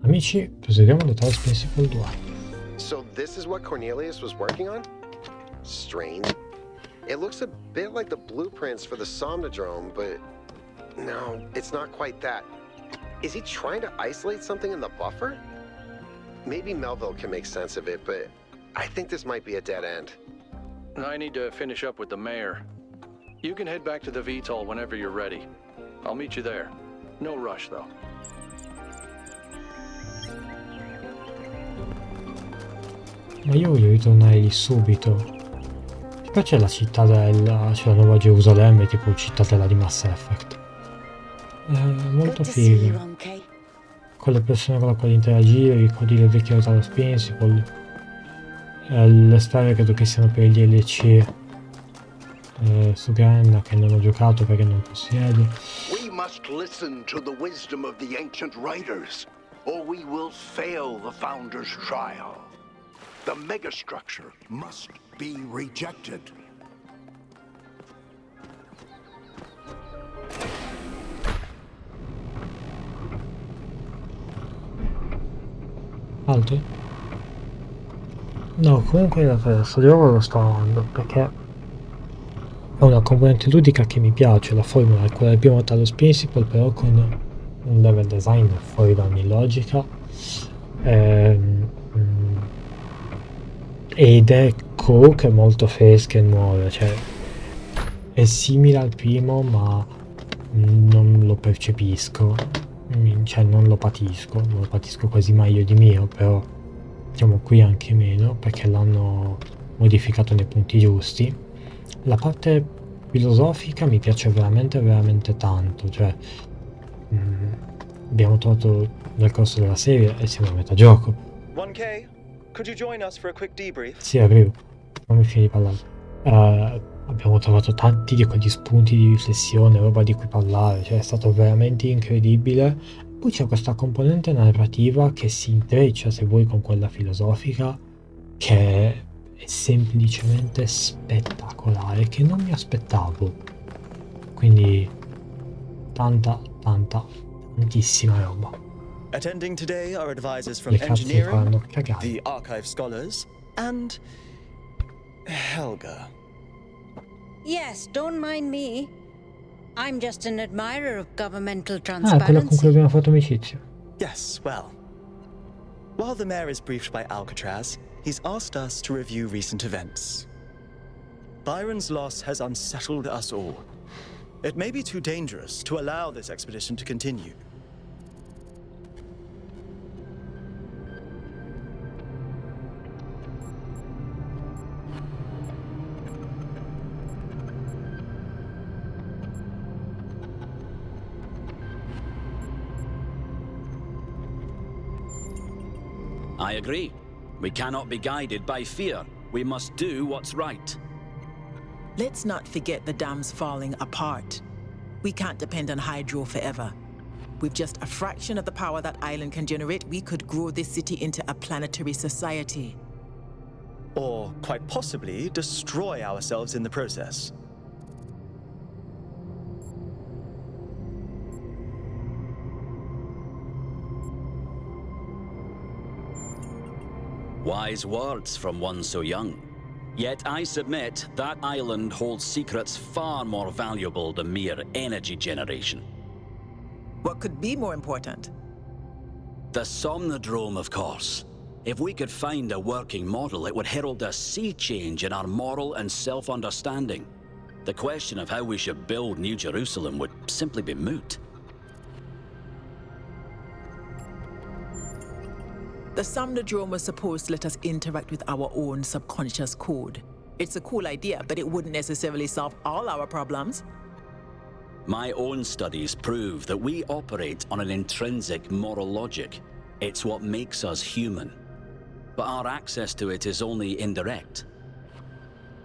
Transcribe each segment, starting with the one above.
Amici, proseguiamo da Talos Principle 2. So this is what Cornelius was working on? Strange. It looks a bit like the blueprints for the Somnodrome, but no, it's not quite that. Is he trying to isolate something in the buffer? Maybe Melville can make sense of it, but I think this might be a dead end. I need to finish up with the mayor. You can head back to the VTOL whenever you're ready. I'll meet you there. No rush, though. Ma io voglio ritornare lì subito. Poi c'è la cittadella, c'è la nuova Gerusalemme, tipo cittadella di Mass Effect. Molto figo. Con le persone con le quali interagire, ricordi le vecchie Talos Principle. Le storie credo che siano per il DLC su Granna, che non ho giocato perché non possiedo. We must listen to the wisdom of the ancient writers, or we will fail the Founder's trial. The megastructure must be rejected. Altro? No, comunque questo gioco lo sto amando perché è una componente ludica che mi piace, la formula è quella del primo Talos Principle, però con un level design fuori da ogni logica. Ed è comunque molto fresca e nuova, cioè è simile al primo ma non lo percepisco, cioè non lo patisco quasi mai io di mio, però diciamo qui anche meno perché l'hanno modificato nei punti giusti. La parte filosofica mi piace veramente tanto, cioè abbiamo trovato nel corso della serie e siamo a metà gioco. 1K, could you join us for a quick debrief? Sì, arrivo, fammi finire di parlare. Abbiamo trovato tanti di quegli spunti di riflessione, roba di cui parlare, cioè è stato veramente incredibile. Poi c'è questa componente narrativa che si intreccia, se vuoi, con quella filosofica, che è semplicemente spettacolare, che non mi aspettavo. Quindi tantissima roba. Attending today are advisors from Le cazzo mi faranno engineering, cagare. the archive scholars, and Helga. Yes, don't mind me. I'm just an admirer of governmental Quella con cui transparency. abbiamo fatto amicizia. Yes, well. While the mayor is briefed by Alcatraz, he's asked us to review recent events. Byron's loss has unsettled us all. It may be too dangerous to allow this expedition to continue. I agree. We cannot be guided by fear. We must do what's right. Let's not forget the dam's falling apart. We can't depend on hydro forever. With just a fraction of the power that island can generate, we could grow this city into a planetary society. Or, quite possibly, destroy ourselves in the process. Wise words from one so young. Yet I submit that island holds secrets far more valuable than mere energy generation. What could be more important? The Somnodrome, of course. If we could find a working model, it would herald a sea change in our moral and self-understanding. The question of how we should build New Jerusalem would simply be moot. The Somnodrome was supposed to let us interact with our own subconscious code. It's a cool idea, but it wouldn't necessarily solve all our problems. My own studies prove that we operate on an intrinsic moral logic. It's what makes us human. But our access to it is only indirect.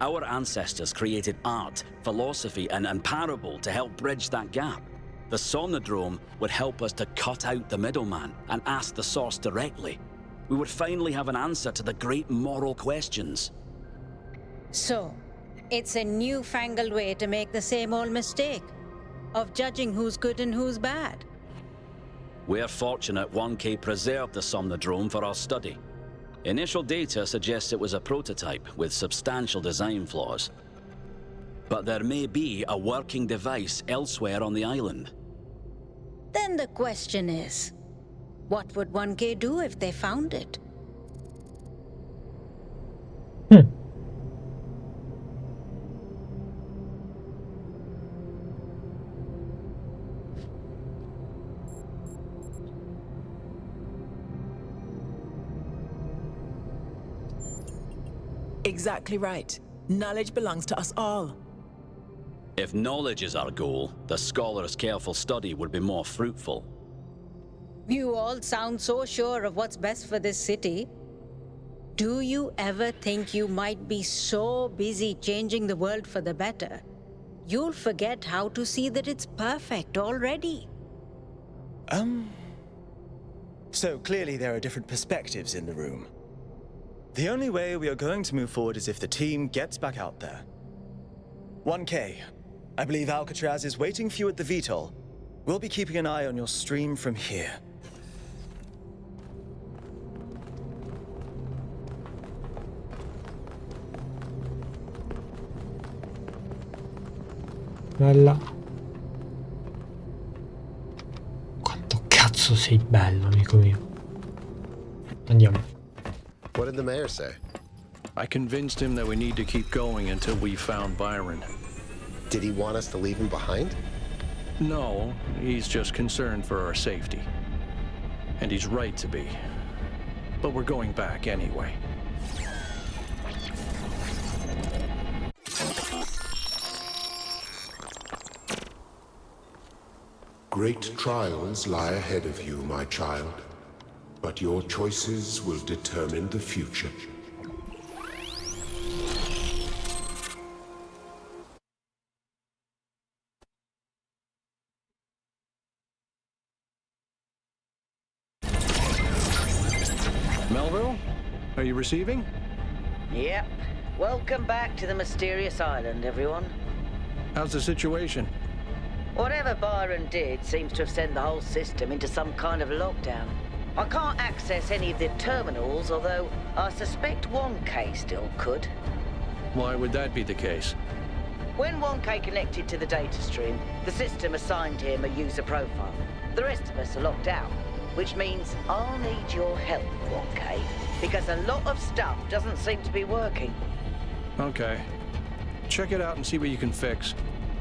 Our ancestors created art, philosophy, and parable to help bridge that gap. The Somnodrome would help us to cut out the middleman and ask the source directly. We would finally have an answer to the great moral questions. So, it's a newfangled way to make the same old mistake of judging who's good and who's bad. We're fortunate 1K preserved the Somnodrome for our study. Initial data suggests it was a prototype with substantial design flaws. But there may be a working device elsewhere on the island. Then the question is, what would 1K do if they found it? Exactly right. Knowledge belongs to us all. If knowledge is our goal, the scholar's careful study would be more fruitful. You all sound so sure of what's best for this city. Do you ever think you might be so busy changing the world for the better, you'll forget how to see that it's perfect already? So clearly there are different perspectives in the room. The only way we are going to move forward is if the team gets back out there. 1K, I believe Alcatraz is waiting for you at the VTOL. We'll be keeping an eye on your stream from here. Bella. Quanto cazzo sei bello, amico mio. Andiamo. What did the mayor say? I convinced him that we need to keep going until we found Byron. Did he want us to leave him behind? No, he's just concerned for our safety. And he's right to be. But we're going back anyway. Great trials lie ahead of you, my child. But your choices will determine the future. Melville? Are you receiving? Yep. Welcome back to the mysterious island, everyone. How's the situation? Whatever Byron did seems to have sent the whole system into some kind of lockdown. I can't access any of the terminals, although I suspect 1K still could. Why would that be the case? When 1K connected to the data stream, the system assigned him a user profile. The rest of us are locked out, which means I'll need your help, 1K, because a lot of stuff doesn't seem to be working. Okay. Check it out and see what you can fix.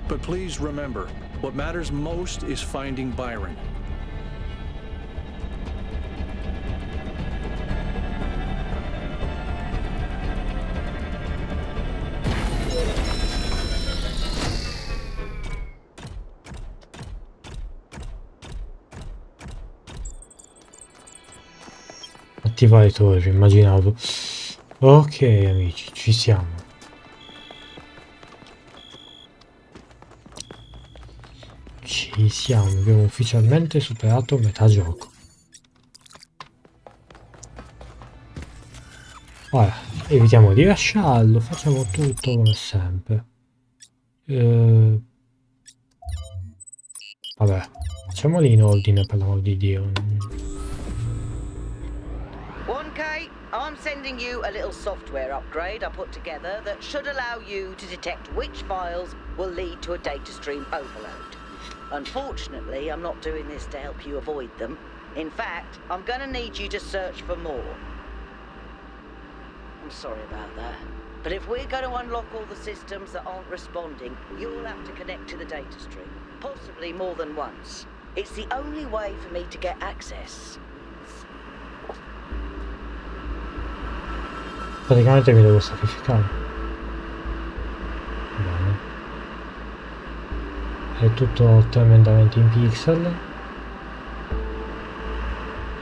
But please remember, what matters most is finding Byron. Attivare torri, immaginavo. Ok amici, ci siamo. Ci siamo, abbiamo ufficialmente superato metà gioco. Ora, evitiamo di lasciarlo, facciamo tutto come sempre. Vabbè, facciamoli in ordine per l'amor di Dio. 1K, I'm sending you a little software upgrade I put together that should allow you to detect which files will lead to a data stream overload. Unfortunately, I'm not doing this to help you avoid them. In fact, I'm gonna need you to search for more. I'm sorry about that. But if we're going to unlock all the systems that aren't responding, you'll have to connect to the data stream. Possibly more than once. It's the only way for me to get access. Praticamente mi devo sacrificare. Bene. È tutto tremendamente in pixel.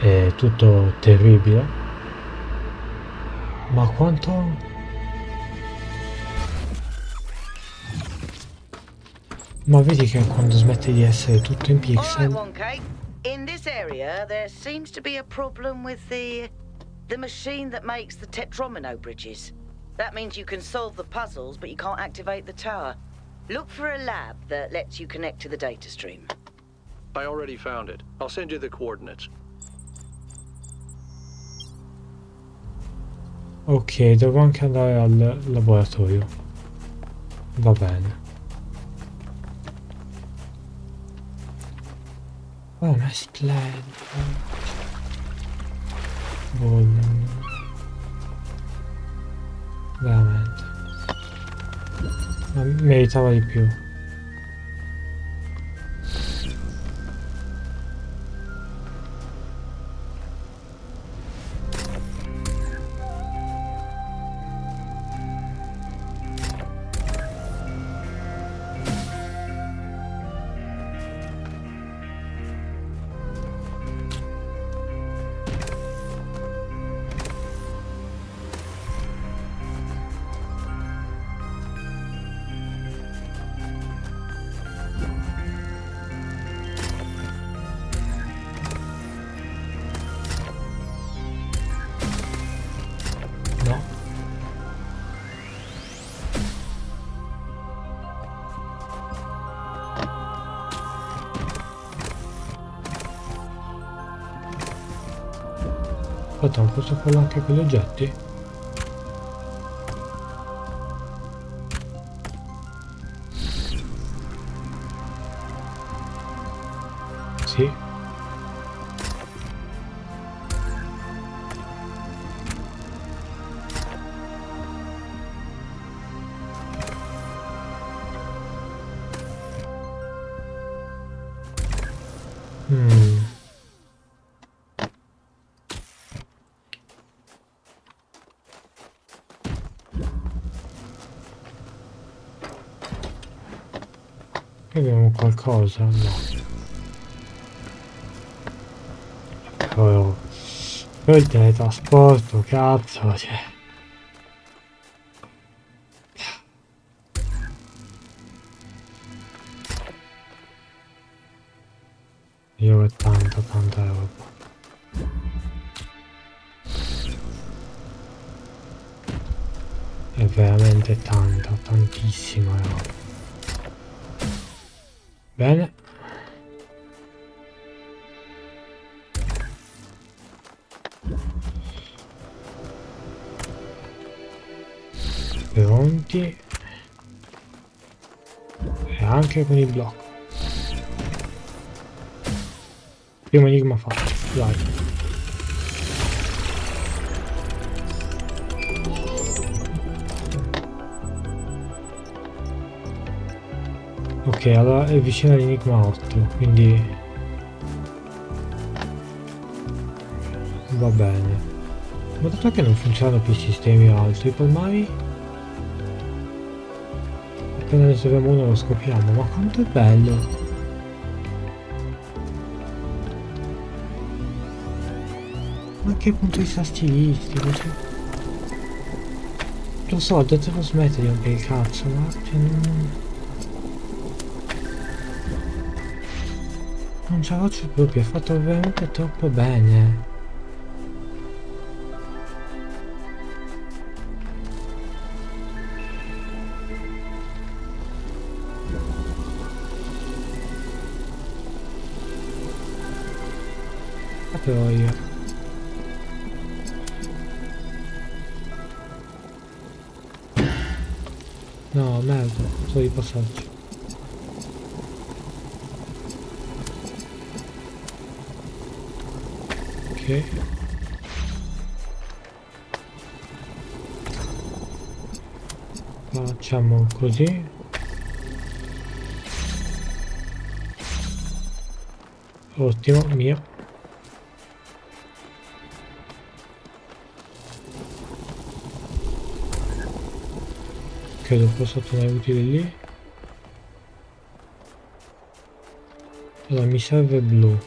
È tutto terribile. Ma quanto... Ma vedi che quando smette di essere tutto in pixel... Alright, 1K. In this area, there seems to be a problem with the machine that makes the tetromino bridges. That means you can solve the puzzles, but you can't activate the tower. Look for a lab that lets you connect to the data stream. I already found it. I'll send you the coordinates. Ok, devo anche andare al laboratorio. Va bene. Oh, una splendido. Veramente. Ma meritava di più. No. Aspetta, non posso farlo anche con gli oggetti? Sì. Qui abbiamo qualcosa? No. Però il teletrasporto, cazzo, cioè. Io ho tanta roba. È veramente tantissima roba. Bene. Pronti. E anche con il blocco. Primo enigma fatto, dai. Ok, allora è vicino all'enigma 8, quindi va bene. Ma dato che non funzionano più i sistemi o altro, i palmari appena ne troviamo uno lo scopriamo, ma quanto è bello! Ma anche dal punto di vista stilistico, cioè. Lo so, devo smettere di rompere il cazzo, ma cioè, non ce la faccio proprio, è fatto veramente troppo bene. Però io no, merda, so di passarci. Ok. Facciamo così. Ottimo, mio. Credo possa tornare utile lì. Allora mi serve blu.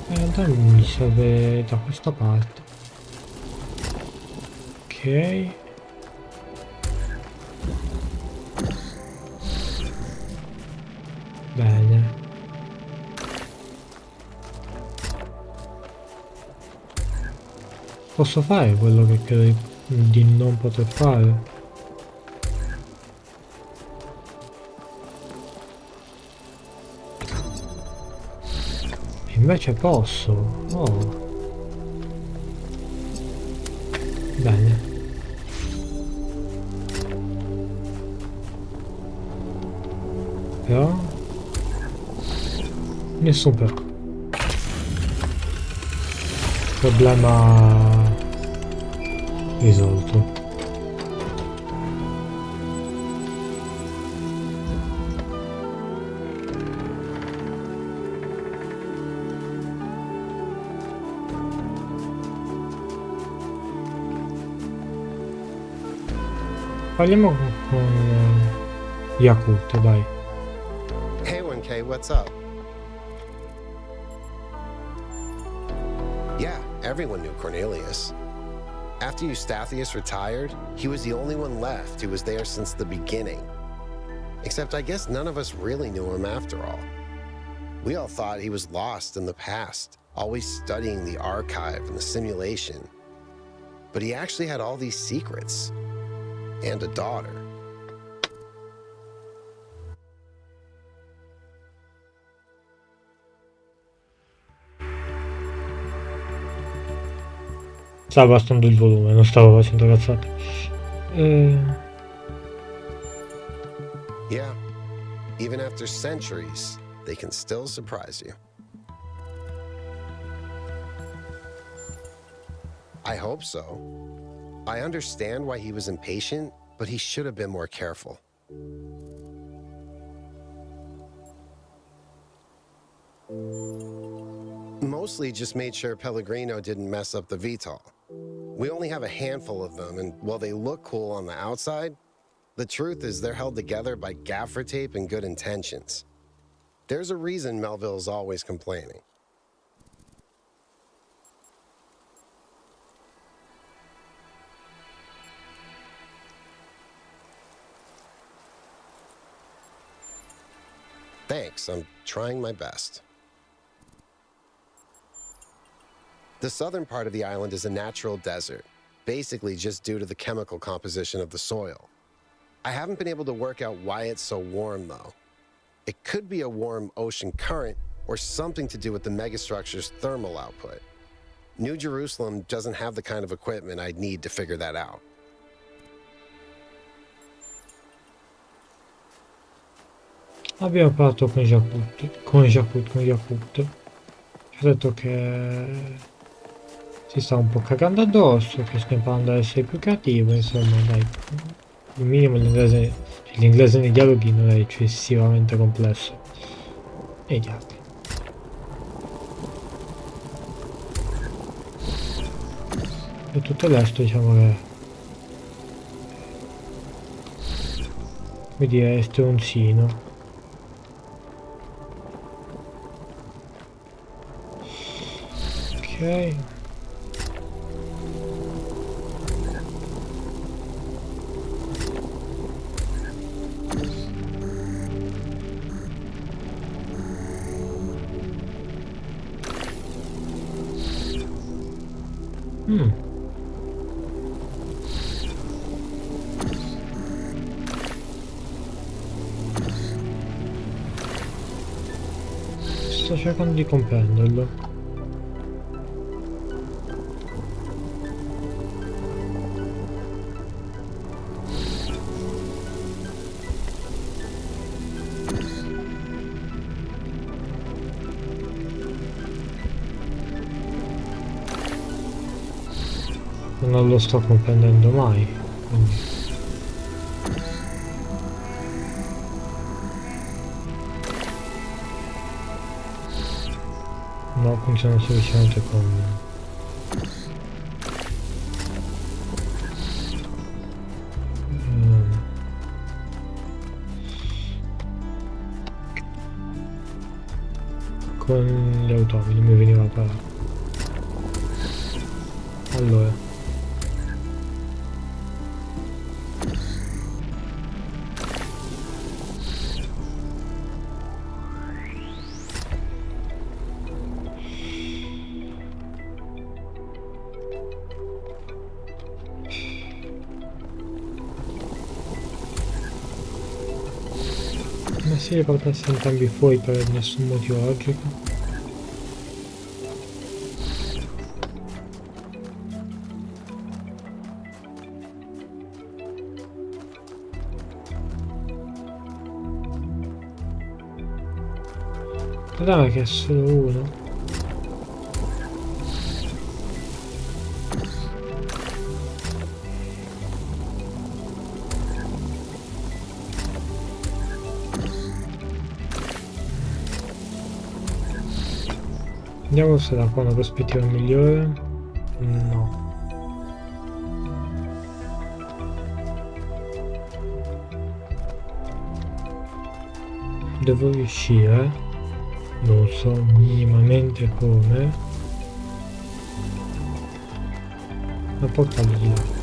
In realtà mi serve da questa parte. Ok. Bene. Posso fare quello che credo di non poter fare? Invece posso. Oh. Bene. Però nessun però. Problema risolto. Parliamo con Yakut, dai. Hey, 1K, what's up? Yeah, everyone knew Cornelius. After Eustathius retired, he was the only one left who was there since the beginning. Except I guess none of us really knew him after all. We all thought he was lost in the past, always studying the archive and the simulation. But he actually had all these secrets. And a daughter. Stavo abbassando il volume, non stavo facendo cazzate. Yeah, even after centuries, they can still surprise you. I hope so. I understand why he was impatient, but he should have been more careful. Mostly just made sure Pellegrino didn't mess up the VTOL. We only have a handful of them, and while they look cool on the outside, the truth is they're held together by gaffer tape and good intentions. There's a reason Melville's always complaining. Thanks, I'm trying my best. The southern part of the island is a natural desert, basically just due to the chemical composition of the soil. I haven't been able to work out why it's so warm, though. It could be a warm ocean current or something to do with the megastructure's thermal output. New Jerusalem doesn't have the kind of equipment I'd need to figure that out. Abbiamo parlato con Yakut. Ci ha detto che si sta un po' cagando addosso, che stiamo parlando di essere più creativo, insomma, dai. Il minimo l'inglese nei dialoghi non è eccessivamente complesso. E diavoli. E tutto il resto diciamo che come dire è stronzino. Ok. Sto cercando di comprenderlo. Non lo sto comprendendo mai, quindi. No, funziona semplicemente con gli automi, non mi veniva la parola. Allora sì, li portassi entrambi fuori per nessun motivo logico. Il problema è che è solo uno. Vediamo se da qua una prospettiva migliore. No. Devo riuscire, non so minimamente come, a portarli di là.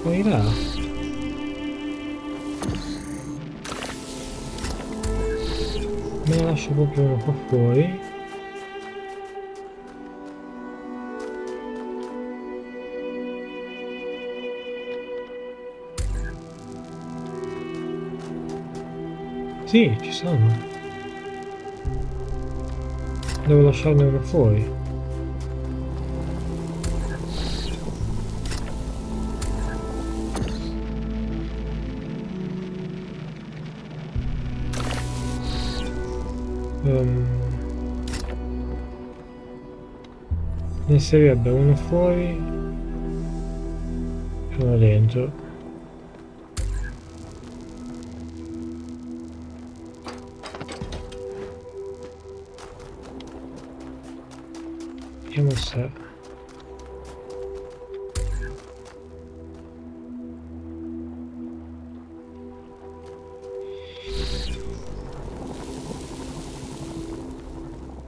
Poi là. Me la lascio proprio uno qua fuori. Sì, ci sono. Devo lasciarne uno fuori. Ne servirebbe uno fuori e uno dentro. Vediamo se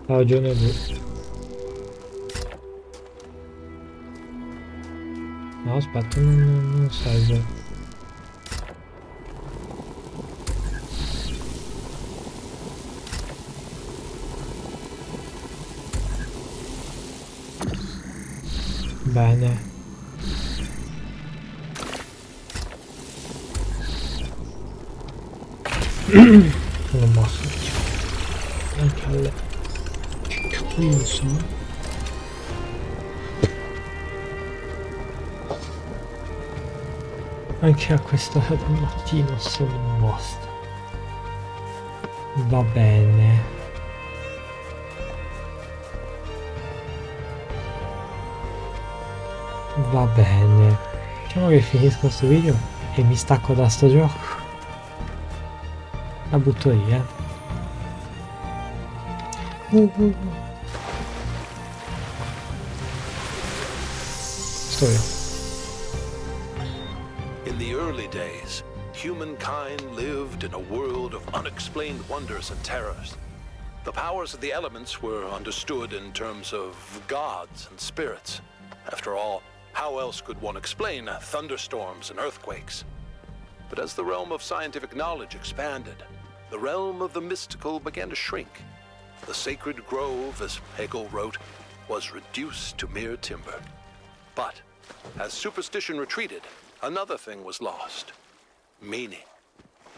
ha ragione lui. No, aspetta, non serve. Bene. Sono mosso. Anche alle... Che cazzo sono? Anche a quest'ora del mattino sono in mostra. Va bene. Va bene. Diciamo che finisco questo video e mi stacco da sto gioco. La butto lì, Storia. In the early days, humankind lived in a world of unexplained wonders and terrors. The powers of the elements were understood in terms of gods and spirits. After all, how else could one explain thunderstorms and earthquakes? But as the realm of scientific knowledge expanded, the realm of the mystical began to shrink. The sacred grove, as Hegel wrote, was reduced to mere timber. But as superstition retreated, another thing was lost: meaning.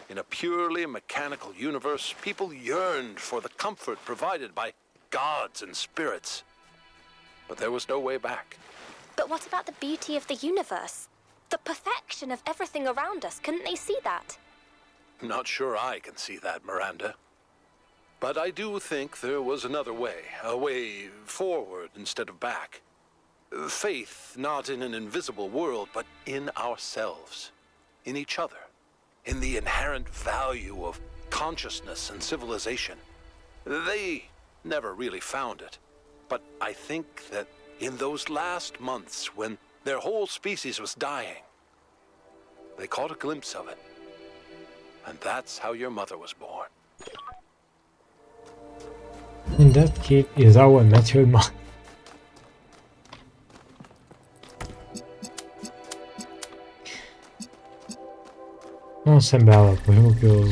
In a purely mechanical universe, people yearned for the comfort provided by gods and spirits. But there was no way back. But what about the beauty of the universe? The perfection of everything around us, couldn't they see that? Not sure I can see that, Miranda. But I do think there was another way, a way forward instead of back. Faith not in an invisible world, but in ourselves, in each other, in the inherent value of consciousness and civilization. They never really found it, but I think that in those last months when their whole species was dying, they caught a glimpse of it. And that's how your mother was born. And that kid is how I met your mom. Non sembrava proprio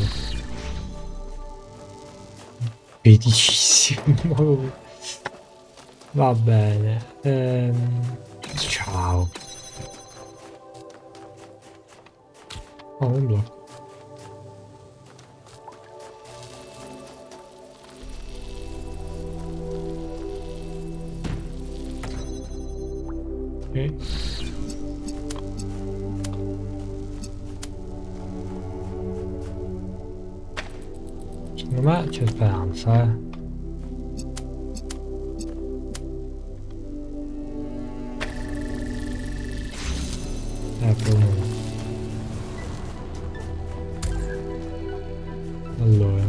pedicissimo. Va bene. Ciao. Oh, un blocco. Ok. Secondo me c'è speranza, per uno. Allora.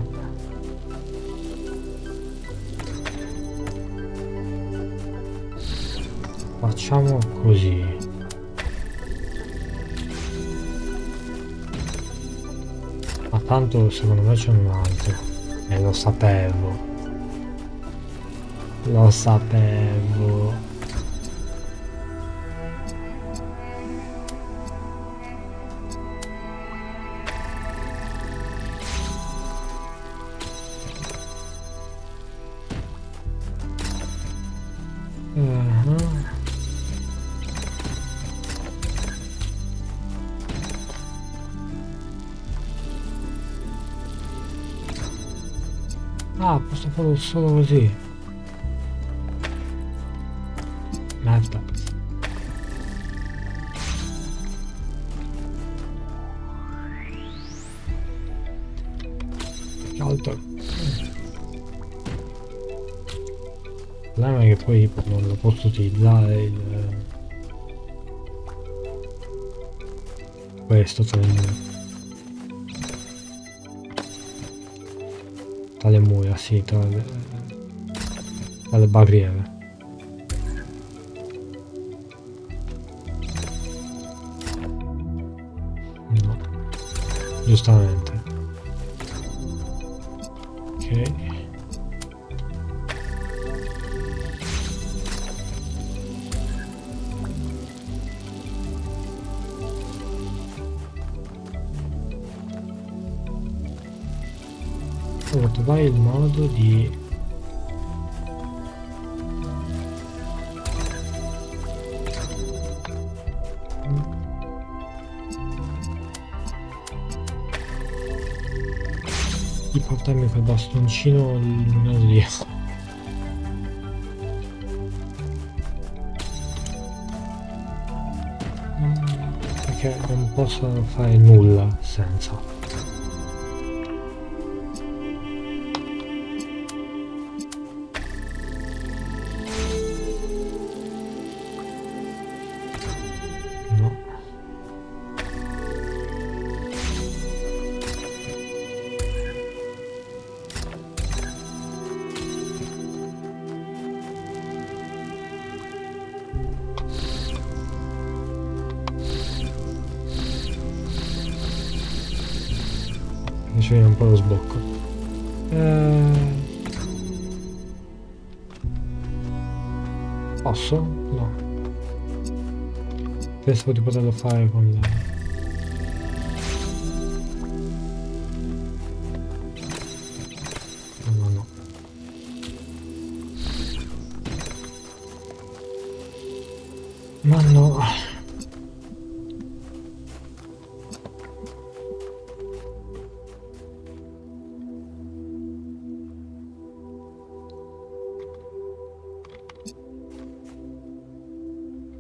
Facciamo così. Ma tanto secondo me c'è un altro. E lo sapevo. Lo sapevo. Ah, posso farlo solo così. Merda. Che altro? Il problema è che poi non lo posso utilizzare questo tra le mura, sì, tra le barriere. No, giustamente. Ok. Devo trovare il modo di portarmi quel bastoncino illuminato di perché non posso fare nulla senza. C'è un po' lo sbocco. Posso? No. Pensavo di poterlo fare con la... No. Ma no.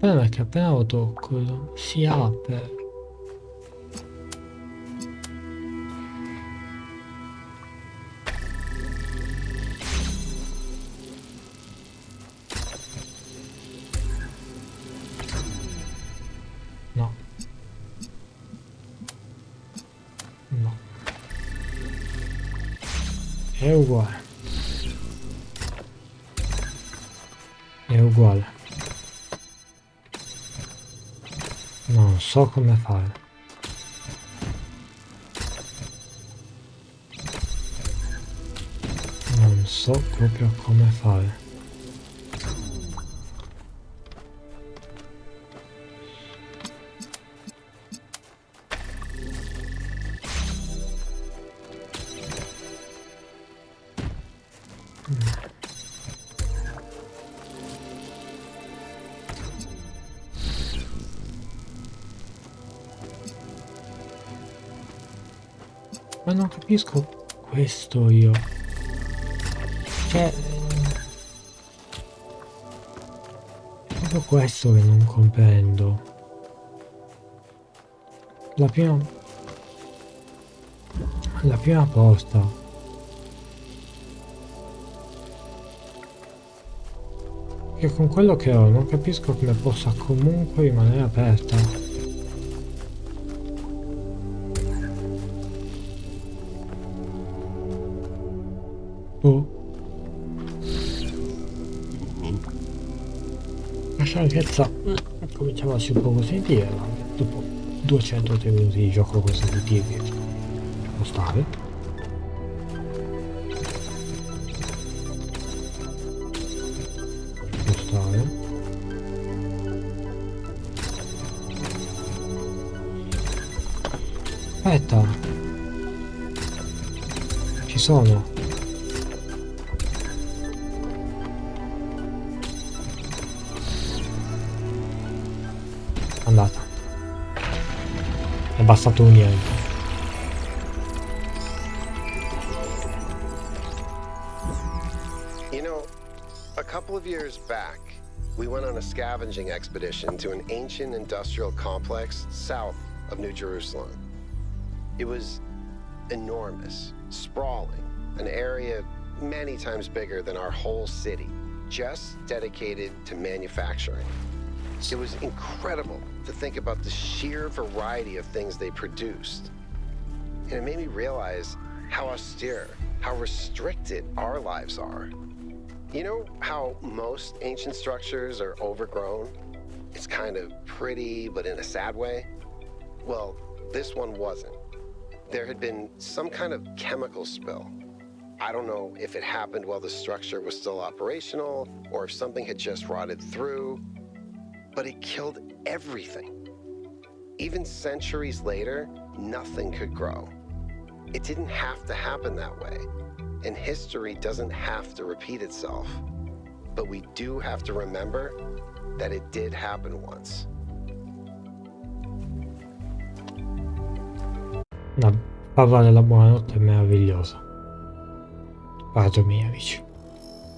Perché appena lo tocco si apre. No. No. È uguale. È uguale. Non so come fare. Non so proprio come fare. Ma non capisco questo io. Cioè... proprio questo che non comprendo. La prima porta. Che con quello che ho non capisco come possa comunque rimanere aperta. Oh. La stanchezza cominciava a essere un po' sentire, ma dopo 203 minuti di gioco consecutivi può stare. Può stare. Aspetta. Ci sono. Andata. È bastato un niente. You know, a couple of years back, we went on a scavenging expedition to an ancient industrial complex south of New Jerusalem. It was enormous, sprawling, an area many times bigger than our whole city, just dedicated to manufacturing. It was incredible to think about the sheer variety of things they produced. And it made me realize how austere, how restricted our lives are. You know how most ancient structures are overgrown? It's kind of pretty, but in a sad way. Well, this one wasn't. There had been some kind of chemical spill. I don't know if it happened while the structure was still operational, or if something had just rotted through. But it killed everything. Even centuries later, nothing could grow. It didn't have to happen that way, and history doesn't have to repeat itself. But we do have to remember that it did happen once. Una favola della buonanotte è meravigliosa. Raggio miei amici.